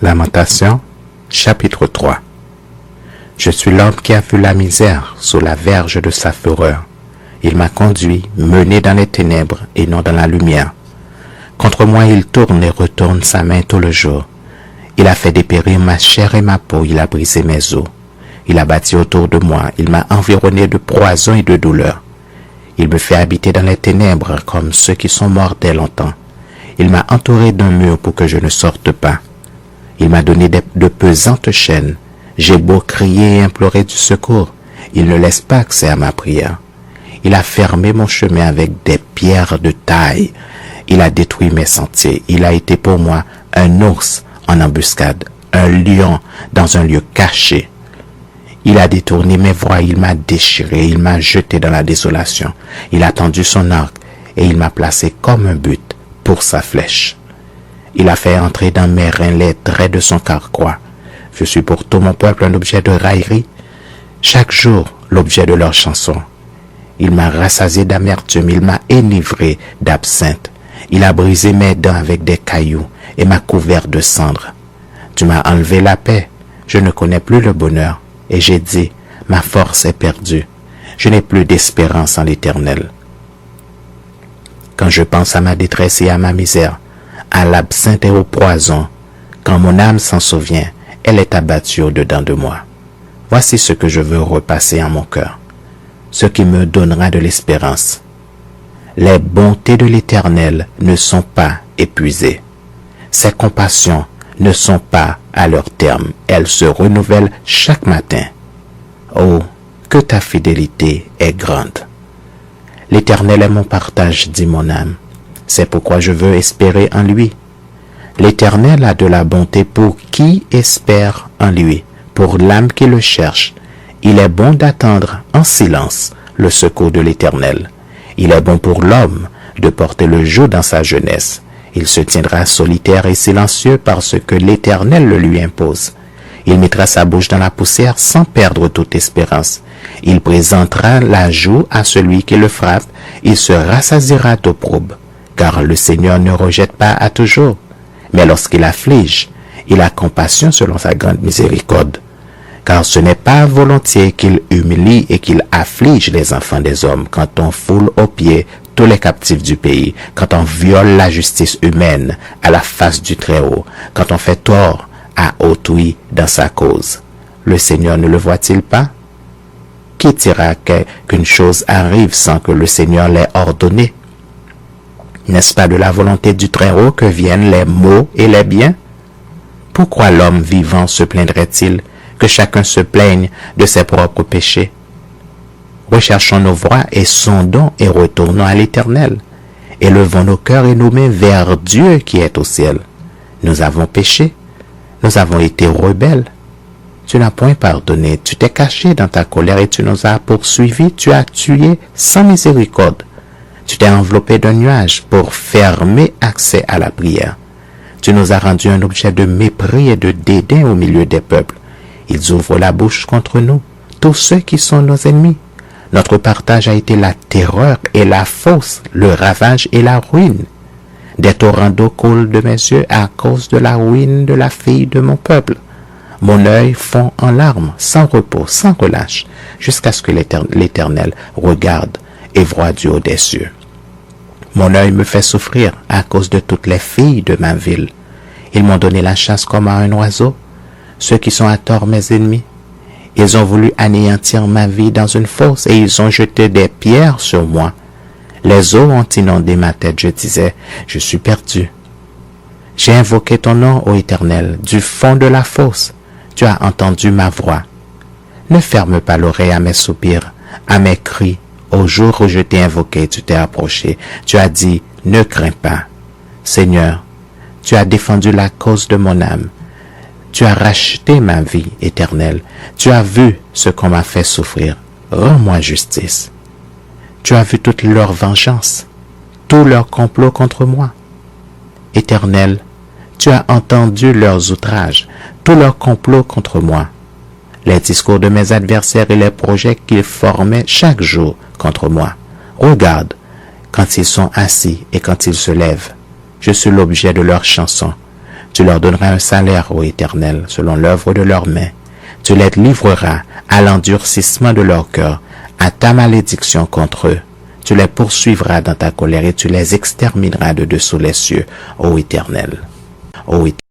Lamentations, chapitre 3. Je suis l'homme qui a vu la misère sous la verge de sa fureur. Il m'a conduit, mené dans les ténèbres et non dans la lumière. Contre moi il tourne et retourne sa main tout le jour. Il a fait dépérir ma chair et ma peau, il a brisé mes os. Il a bâti autour de moi, il m'a environné de poison et de douleur. Il me fait habiter dans les ténèbres comme ceux qui sont morts dès longtemps. Il m'a entouré d'un mur pour que je ne sorte pas. Il m'a donné de pesantes chaînes. J'ai beau crier et implorer du secours, il ne laisse pas accès à ma prière. Il a fermé mon chemin avec des pierres de taille. Il a détruit mes sentiers. Il a été pour moi un ours en embuscade, un lion dans un lieu caché. Il a détourné mes voies, il m'a déchiré, il m'a jeté dans la désolation. Il a tendu son arc et il m'a placé comme un but pour sa flèche. Il a fait entrer dans mes reins les traits de son carquois. Je suis pour tout mon peuple un objet de raillerie, chaque jour l'objet de leur chanson. Il m'a rassasié d'amertume, il m'a enivré d'absinthe. Il a brisé mes dents avec des cailloux et m'a couvert de cendres. Tu m'as enlevé la paix, je ne connais plus le bonheur. Et j'ai dit, ma force est perdue. Je n'ai plus d'espérance en l'Éternel. Quand je pense à ma détresse et à ma misère, à l'absinthe et au poison, quand mon âme s'en souvient, elle est abattue au-dedans de moi. Voici ce que je veux repasser en mon cœur, ce qui me donnera de l'espérance. Les bontés de l'Éternel ne sont pas épuisées. Ses compassions ne sont pas à leur terme. Elles se renouvellent chaque matin. Oh, que ta fidélité est grande. L'Éternel est mon partage, dit mon âme. C'est pourquoi je veux espérer en lui. L'Éternel a de la bonté pour qui espère en lui, pour l'âme qui le cherche. Il est bon d'attendre en silence le secours de l'Éternel. Il est bon pour l'homme de porter le joug dans sa jeunesse. Il se tiendra solitaire et silencieux parce que l'Éternel le lui impose. Il mettra sa bouche dans la poussière sans perdre toute espérance. Il présentera la joue à celui qui le frappe. Il se rassasiera d'opprobre, car le Seigneur ne rejette pas à toujours. Mais lorsqu'il afflige, il a compassion selon sa grande miséricorde. Car ce n'est pas volontiers qu'il humilie et qu'il afflige les enfants des hommes quand on foule aux pieds tous les captifs du pays, quand on viole la justice humaine à la face du Très-Haut, quand on fait tort à autrui dans sa cause. Le Seigneur ne le voit-il pas? Qui dira qu'une chose arrive sans que le Seigneur l'ait ordonné? N'est-ce pas de la volonté du Très-Haut que viennent les maux et les biens? Pourquoi l'homme vivant se plaindrait-il que chacun se plaigne de ses propres péchés? Recherchons nos voies et sondons et retournons à l'Éternel. Élevons nos cœurs et nos mains vers Dieu qui est au ciel. Nous avons péché, nous avons été rebelles. Tu n'as point pardonné, tu t'es caché dans ta colère et tu nous as poursuivis, tu as tué sans miséricorde. Tu t'es enveloppé d'un nuage pour fermer accès à la prière. Tu nous as rendu un objet de mépris et de dédain au milieu des peuples. Ils ouvrent la bouche contre nous, tous ceux qui sont nos ennemis. Notre partage a été la terreur et la fosse, le ravage et la ruine. Des torrents d'eau coulent de mes yeux à cause de la ruine de la fille de mon peuple. Mon œil fond en larmes, sans repos, sans relâche, jusqu'à ce que l'Éternel regarde et voie du haut des cieux. Mon œil me fait souffrir à cause de toutes les filles de ma ville. Ils m'ont donné la chasse comme à un oiseau, ceux qui sont à tort mes ennemis. Ils ont voulu anéantir ma vie dans une fosse et ils ont jeté des pierres sur moi. Les eaux ont inondé ma tête, je disais, je suis perdu. J'ai invoqué ton nom, ô Éternel, du fond de la fosse. Tu as entendu ma voix. Ne ferme pas l'oreille à mes soupirs, à mes cris. Au jour où je t'ai invoqué, tu t'es approché. Tu as dit, ne crains pas. Seigneur, tu as défendu la cause de mon âme. Tu as racheté ma vie éternelle. Tu as vu ce qu'on m'a fait souffrir. Rends-moi justice. Tu as vu toute leur vengeance, tout leur complot contre moi. Éternel, tu as entendu leurs outrages, tout leur complot contre moi. Les discours de mes adversaires et les projets qu'ils formaient chaque jour contre moi. Regarde, quand ils sont assis et quand ils se lèvent, je suis l'objet de leurs chansons. Tu leur donneras un salaire, ô Éternel, selon l'œuvre de leurs mains. Tu les livreras à l'endurcissement de leur cœur, à ta malédiction contre eux. Tu les poursuivras dans ta colère et tu les extermineras de dessous les cieux, ô Éternel. Ô Éternel.